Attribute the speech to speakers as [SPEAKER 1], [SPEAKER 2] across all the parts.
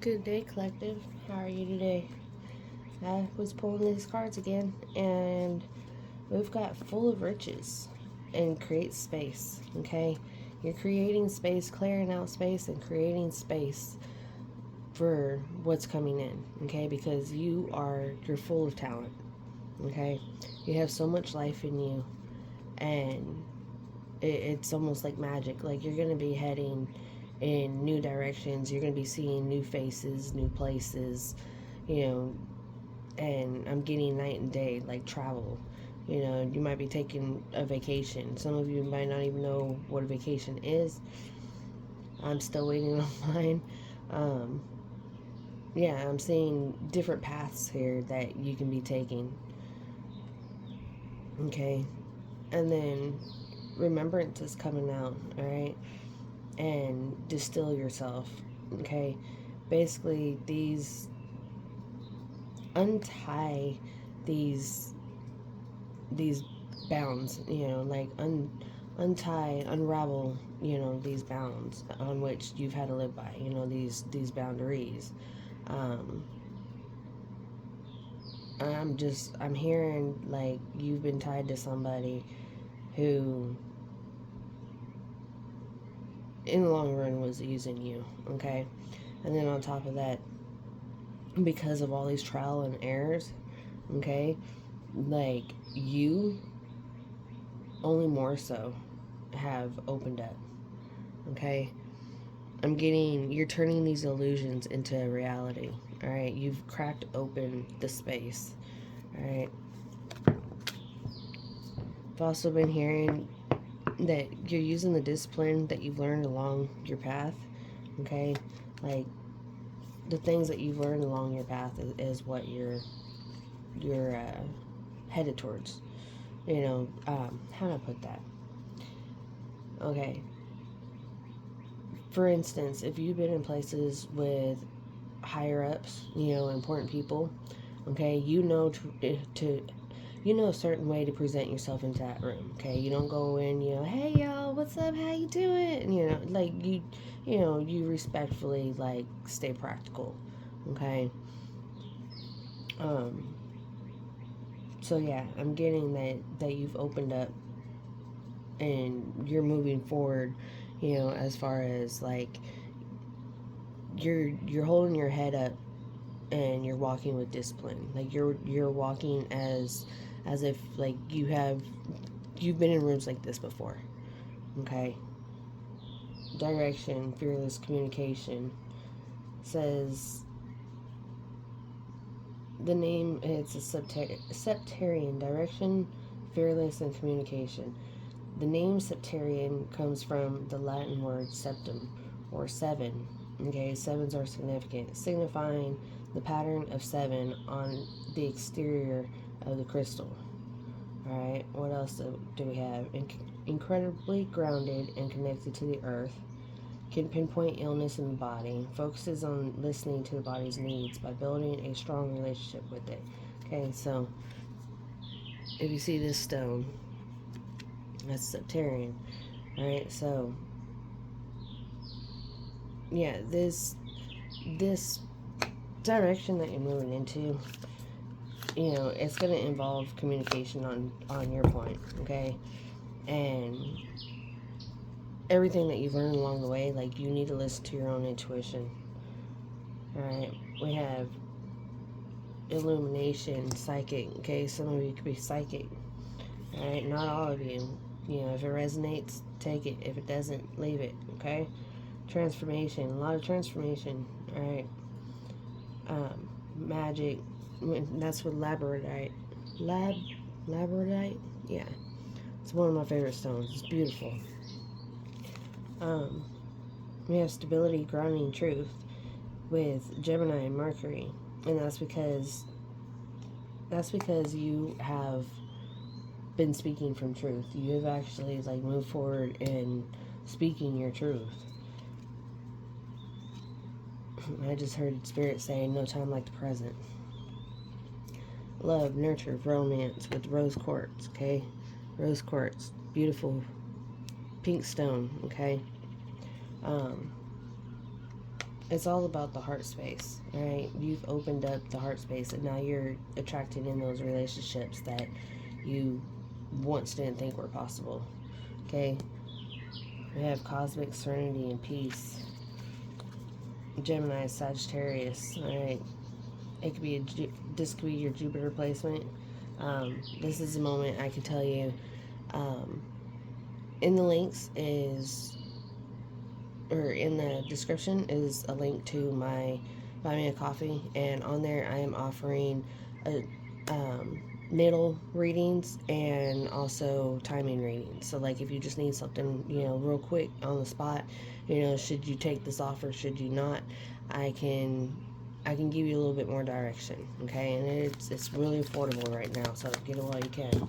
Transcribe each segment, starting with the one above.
[SPEAKER 1] Good day, collective. How are you today? I was pulling these cards again, and we've got full of riches and create space. Okay, you're creating space, clearing out space, and creating space for what's coming in. Okay, because you're full of talent. Okay, you have so much life in you, and it's almost like magic. Like you're gonna be heading in new directions. You're gonna be seeing new faces, new places, you know. And I'm getting night and day, like travel. You know, you might be taking a vacation. Some of you might not even know what a vacation is. I'm still waiting on mine. Um, yeah, I'm seeing different paths here that you can be taking. Okay, and then remembrance is coming out. All right, and distill yourself. Okay, basically untie these these bounds, untie, unravel, these bounds on which you've had to live by, these boundaries. um I'm hearing like you've been tied to somebody who in the long run was using you. Okay, and then on top of that, because of all these trial and errors, okay, like you only more so have opened up. Okay, I'm getting you're turning these illusions into a reality. All right, you've cracked open the space. All right, I've also been hearing that you're using the discipline that you've learned along your path. Okay, like the things that you've learned along your path is what you're headed towards. How do I put that? Okay, for instance, if you've been in places with higher ups, important people, okay, you know a certain way to present yourself into that room. Okay, you don't go in, hey y'all, what's up, how you doing? Like you respectfully like stay practical. Okay. um so yeah, I'm getting that you've opened up and you're moving forward, as far as like you're holding your head up and you're walking with discipline. Like you're walking as if like you've been in rooms like this before. Okay. Direction, fearless communication says the name, it's a septarian direction, fearless, and communication. The name septarian comes from the Latin word septum, or seven. Okay, sevens are significant, signifying the pattern of seven on the exterior of the crystal. Alright, what else do we have? Incredibly grounded and connected to the earth, can pinpoint illness in the body, focuses on listening to the body's needs by building a strong relationship with it. Okay, so if you see this stone, that's septarian. Alright, so yeah, this direction that you're moving into, it's going to involve communication on your point. Okay, and everything that you've learned along the way, like you need to listen to your own intuition. All right, we have illumination, psychic. Okay, some of you could be psychic. All right, not all of you. If it resonates, take it. If it doesn't, leave it. Okay, transformation, a lot of transformation. All right, magic. That's with labradorite. Labradorite. Yeah, it's one of my favorite stones. It's beautiful. We have stability, grounding, truth with Gemini and Mercury, and that's because you have been speaking from truth. You have actually like moved forward in speaking your truth. I just heard Spirit saying, "No time like the present." Love, nurture, romance with rose quartz. Okay, rose quartz, beautiful pink stone. Okay. It's all about the heart space, right? You've opened up the heart space, and now you're attracting in those relationships that you once didn't think were possible. Okay, we have cosmic serenity and peace. Gemini, Sagittarius. All right, it could be this could be your Jupiter placement. This is a moment I can tell you. In the links is, or in the description is a link to my Buy Me a Coffee, and on there I am offering a natal readings and also timing readings. So like if you just need something, real quick on the spot, should you take this offer, should you not, I can give you a little bit more direction. Okay, and it's really affordable right now, so get it while you can.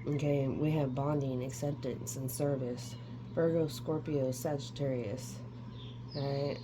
[SPEAKER 1] Okay, we have bonding, acceptance, and service. Virgo, Scorpio, Sagittarius. Alright,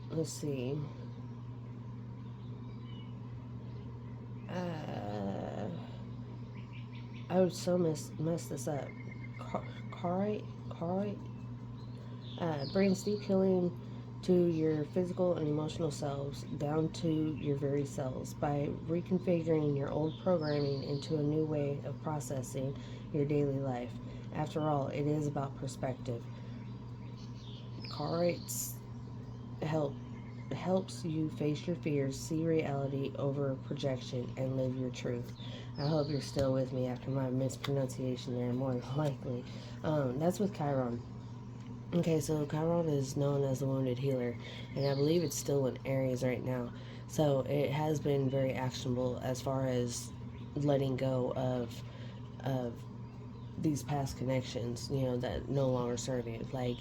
[SPEAKER 1] let's see. I would so mess this up. Carite? Brings deep healing to your physical and emotional selves, down to your very cells, by reconfiguring your old programming into a new way of processing your daily life. After all, it is about perspective. Carites helps you face your fears, see reality over projection, and live your truth. I hope you're still with me after my mispronunciation there, more than likely. That's with Chiron. Okay, so Chiron is known as the wounded healer, and I believe it's still in Aries right now. So it has been very actionable as far as letting go of these past connections, that no longer serve you. Like,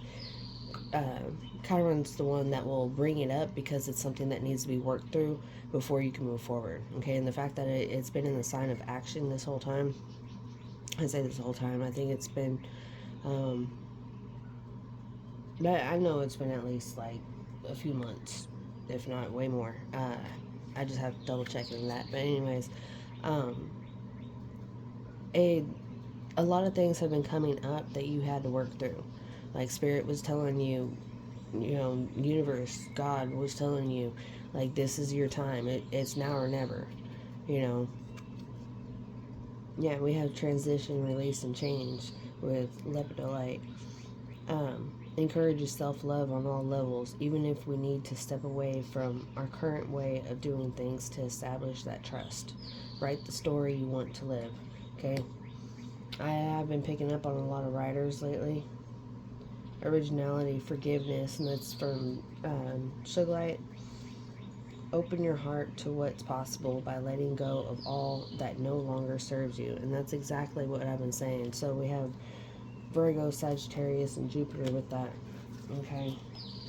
[SPEAKER 1] Chiron's the one that will bring it up because it's something that needs to be worked through before you can move forward. Okay, and the fact that it's been in the sign of action this whole time, I say this whole time, I think it's been, but I know it's been at least like a few months, if not way more. I just have to double check on that. But anyways, a lot of things have been coming up that you had to work through. Like Spirit was telling you, universe, God was telling you, like, this is your time. It's now or never, Yeah, we have transition, release, and change with lepidolite. Encourages self-love on all levels, even if we need to step away from our current way of doing things to establish that trust. Write the story you want to live. Okay? I have been picking up on a lot of writers lately. Originality, forgiveness, and that's from Sugarlight. Open your heart to what's possible by letting go of all that no longer serves you. And that's exactly what I've been saying. So we have Virgo, Sagittarius, and Jupiter with that. Okay,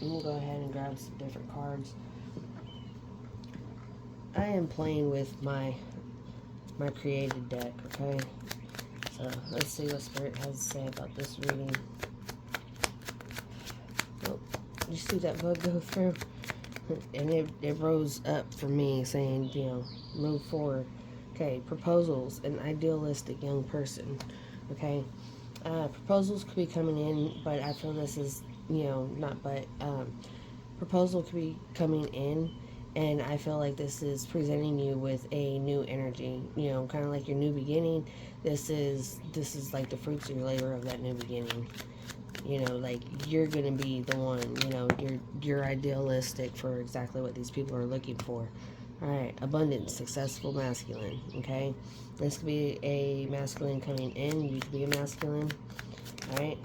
[SPEAKER 1] and we'll go ahead and grab some different cards. I am playing with my created deck, okay? So let's see what Spirit has to say about this reading. Oh, did you see that bug go through? And it rose up for me saying, move forward. Okay, proposals, an idealistic young person. Okay, proposals could be coming in, but I feel this is, proposal could be coming in, and I feel like this is presenting you with a new energy, kind of like your new beginning. This is like the fruits of your labor of that new beginning. Like, you're gonna be the one, you're idealistic for exactly what these people are looking for. Alright, abundant, successful masculine, okay? This could be a masculine coming in, you could be a masculine, alright?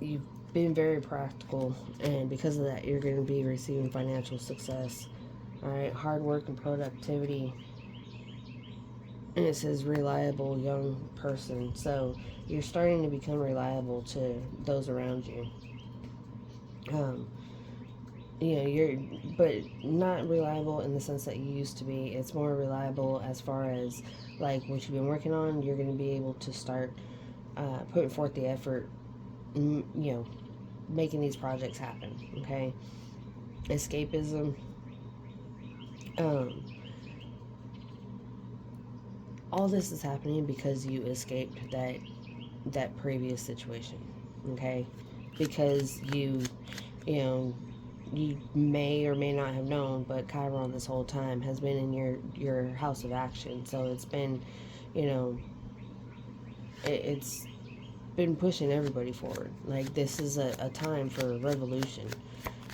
[SPEAKER 1] You've been very practical, and because of that, you're going to be receiving financial success, alright? Hard work and productivity, and it says reliable young person, so you're starting to become reliable to those around you. But not reliable in the sense that you used to be. It's more reliable as far as like what you've been working on. You're going to be able to start putting forth the effort, making these projects happen. Okay, escapism. All this is happening because you escaped that previous situation. Okay, because you know, you may or may not have known, but Chiron this whole time has been in your house of action. So it's been, you know, it's been pushing everybody forward. Like, this is a time for revolution.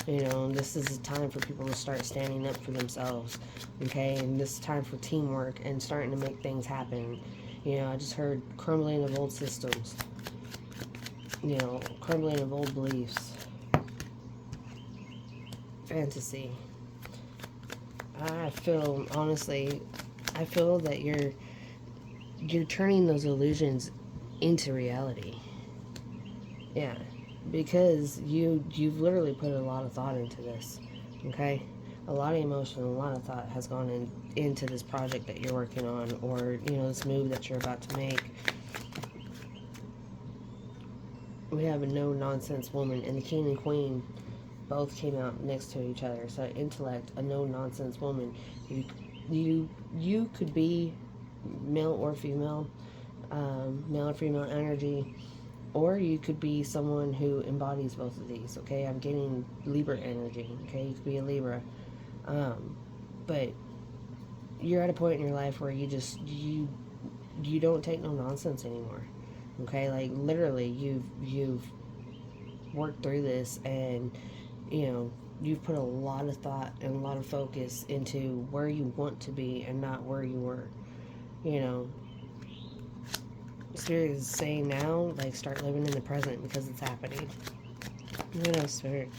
[SPEAKER 1] You know, this is a time for people to start standing up for themselves. Okay, and this is time for teamwork and starting to make things happen. You know, I just heard crumbling of old systems. You know, crumbling of old beliefs. Fantasy. I feel, honestly, I feel that you're turning those illusions into reality. Yeah, because you've literally put a lot of thought into this. Okay, a lot of emotion, a lot of thought has gone into this project that you're working on, or this move that you're about to make. We have a no nonsense woman, and the king and queen both came out next to each other. So intellect, a no nonsense woman. You could be male or female, male or female energy, or you could be someone who embodies both of these. Okay, I'm getting Libra energy. Okay, you could be a Libra, but you're at a point in your life where you don't take no nonsense anymore. Okay, like literally, you've worked through this, and you've put a lot of thought and a lot of focus into where you want to be and not where you were. Spirit is saying now, like, start living in the present because it's happening. Spirit.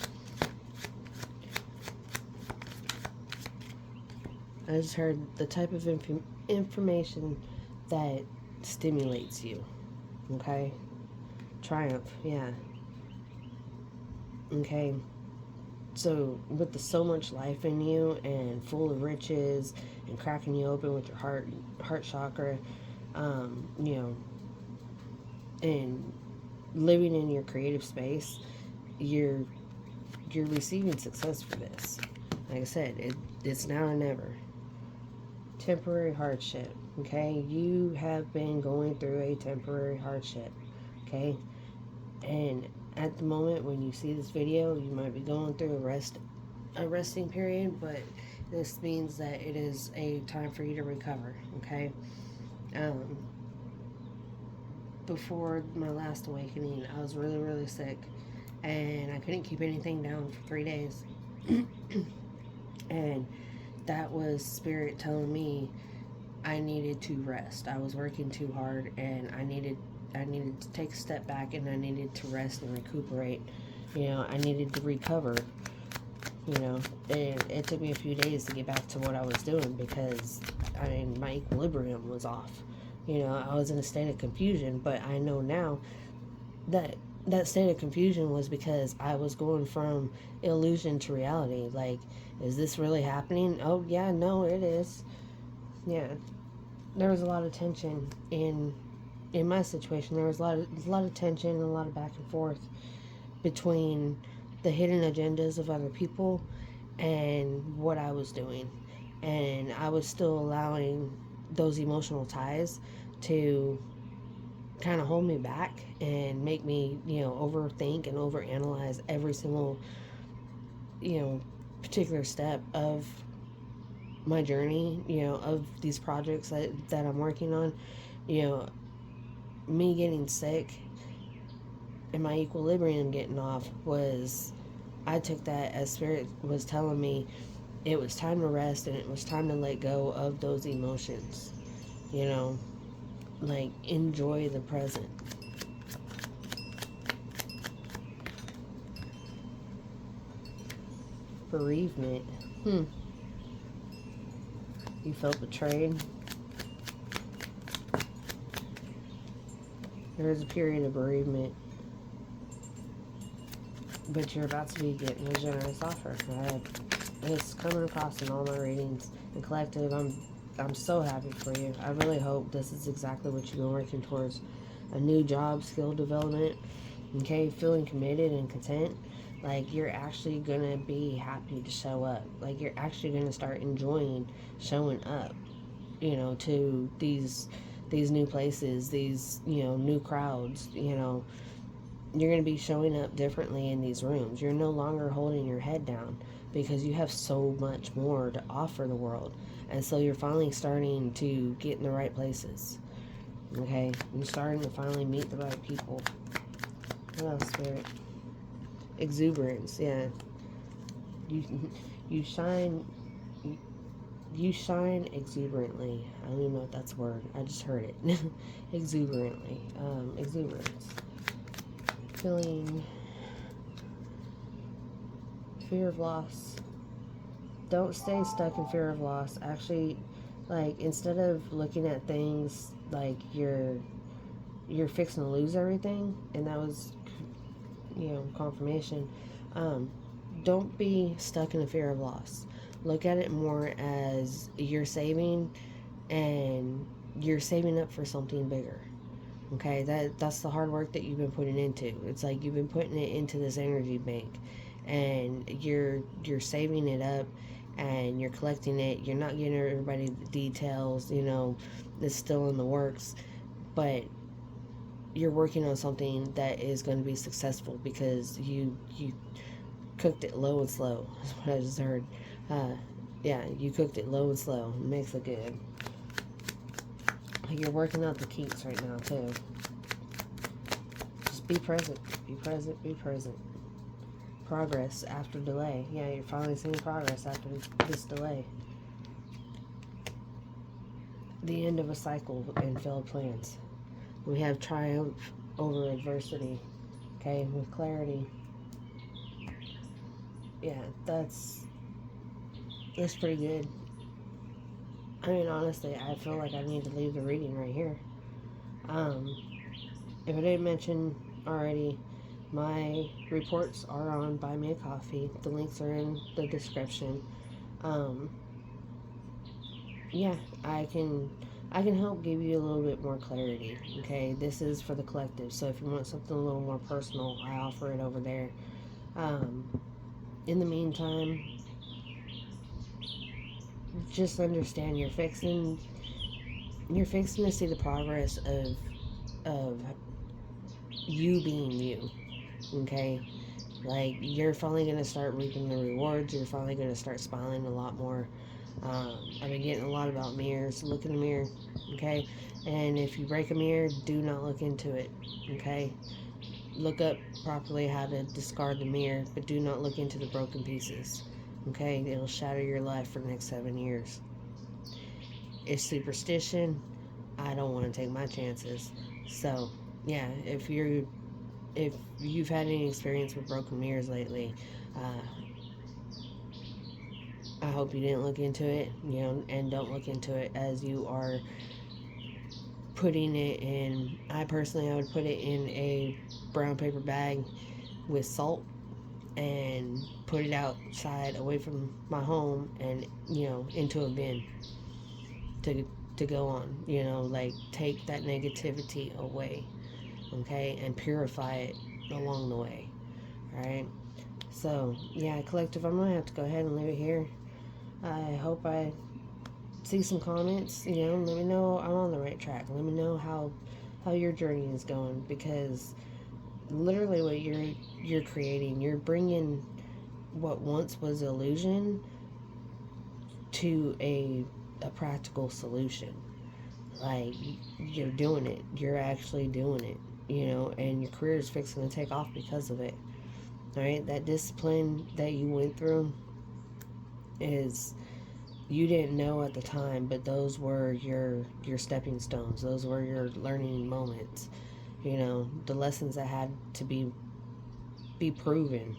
[SPEAKER 1] I just heard the type of information that stimulates you. Okay? Triumph, yeah. Okay? So, with so much life in you and full of riches and cracking you open with your heart chakra, and living in your creative space, you're receiving success for this. Like I said, it's now or never. Temporary hardship. Okay, you have been going through a temporary hardship. Okay, and at the moment when you see this video, you might be going through a resting period, but this means that it is a time for you to recover. Okay. Before my last awakening, I was really, really sick, and I couldn't keep anything down for 3 days. And that was Spirit telling me I needed to rest. I was working too hard, and I needed to take a step back, and I needed to rest and recuperate. I needed to recover. And it took me a few days to get back to what I was doing, because my equilibrium was off. I was in a state of confusion, but I know now that state of confusion was because I was going from illusion to reality. Like, is this really happening? Oh, yeah, no, it is. Yeah. There was a lot of tension in my situation. There was a lot of tension and a lot of back and forth between the hidden agendas of other people and what I was doing. And I was still allowing those emotional ties to kind of hold me back and make me, overthink and overanalyze every single, particular step of my journey, of these projects that I'm working on. Me getting sick and my equilibrium getting off I took that as Spirit was telling me it was time to rest, and it was time to let go of those emotions. Like, enjoy the present. Bereavement. You felt betrayed. There is a period of bereavement, but you're about to be getting a generous offer. It's coming across in all my readings. And collective, I'm so happy for you. I really hope this is exactly what you've been working towards. A new job, skill development, okay, feeling committed and content. Like, you're actually going to be happy to show up. Like, you're actually going to start enjoying showing up, to these new places, these, new crowds, you're going to be showing up differently in these rooms. You're no longer holding your head down because you have so much more to offer the world. And so you're finally starting to get in the right places. Okay? You're starting to finally meet the right people. What else, Spirit? Exuberance, yeah. You shine... You shine exuberantly. I don't even know if that's a word. I just heard it. Exuberantly. Exuberance. Feeling fear of loss. Don't stay stuck in fear of loss. Actually, like, instead of looking at things like you're fixing to lose everything, and that was, confirmation. Don't be stuck in the fear of loss. Look at it more as you're saving, and you're saving up for something bigger. Okay, that's the hard work that you've been putting into. It's like you've been putting it into this energy bank, and you're saving it up, and you're collecting it. You're not giving everybody the details. It's still in the works, but you're working on something that is going to be successful because you cooked it low and slow. That's what I just heard. Yeah, you cooked it low and slow. It makes it good. You're working out the kinks right now, too. Just be present. Be present. Be present. Progress after delay. Yeah, you're finally seeing progress after this delay. The end of a cycle and failed plans. We have triumph over adversity. Okay, with clarity. Yeah, that's pretty good. I mean, honestly, I feel like I need to leave the reading right here. If I didn't mention already, my reports are on Buy Me a Coffee. The links are in the description. Yeah, I can help give you a little bit more clarity. Okay, this is for the collective. So if you want something a little more personal, I offer it over there. In the meantime, just understand you're fixing to see the progress of you being you. Okay, like, you're finally gonna start reaping the rewards. You're finally gonna start smiling a lot more. I've been getting a lot about mirrors. Look in the mirror, okay? And if you break a mirror, do not look into it, okay? Look up properly how to discard the mirror, but do not look into the broken pieces, okay? It'll shatter your life for the next 7 years. It's superstition. I don't want to take my chances. So, yeah, if you've had any experience with broken mirrors lately, I hope you didn't look into it, and don't look into it as you are putting it in. I would put it in a brown paper bag with salt and put it outside away from my home and, into a bin to go on, like, take that negativity away, okay, and purify it along the way, alright? So, yeah, collective, I'm going to have to go ahead and leave it here. I hope I see some comments, let me know I'm on the right track. Let me know how your journey is going, because literally what you're creating, you're bringing what once was illusion to a practical solution. Like, you're doing it. You're actually doing it, and your career is fixing to take off because of it. All right, that discipline that you went through is, you didn't know at the time, but those were your stepping stones. Those were your learning moments. The lessons that had to be proven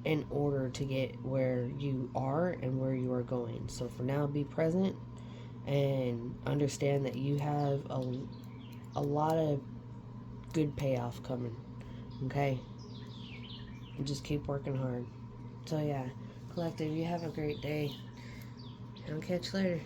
[SPEAKER 1] in order to get where you are and where you are going. So for now, be present and understand that you have a lot of good payoff coming. Okay? And just keep working hard. So yeah, collective, you have a great day. I'll catch you later.